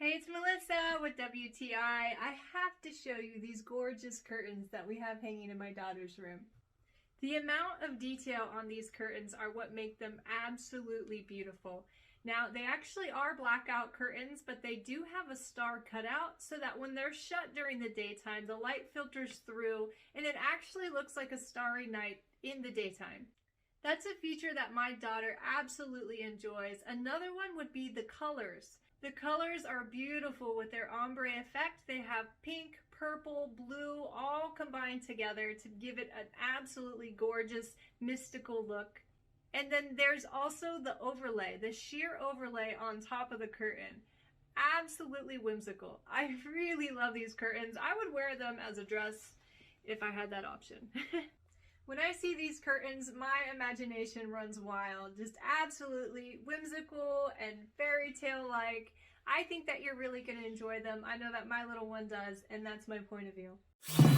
Hey, it's Melissa with WTI. I have to show you these gorgeous curtains that we have hanging in my daughter's room. The amount of detail on these curtains are what make them absolutely beautiful. Now, they actually are blackout curtains, but they do have a star cutout so that when they're shut during the daytime, the light filters through and it actually looks like a starry night in the daytime. That's a feature that my daughter absolutely enjoys. Another one would be the colors. The colors are beautiful with their ombre effect. They have pink, purple, blue, all combined together to give it an absolutely gorgeous, mystical look. And then there's also the overlay, the sheer overlay on top of the curtain. Absolutely whimsical. I really love these curtains. I would wear them as a dress if I had that option. When I see these curtains, my imagination runs wild. Just absolutely whimsical and fairy tale-like. I think that you're really going to enjoy them. I know that my little one does, and that's my point of view.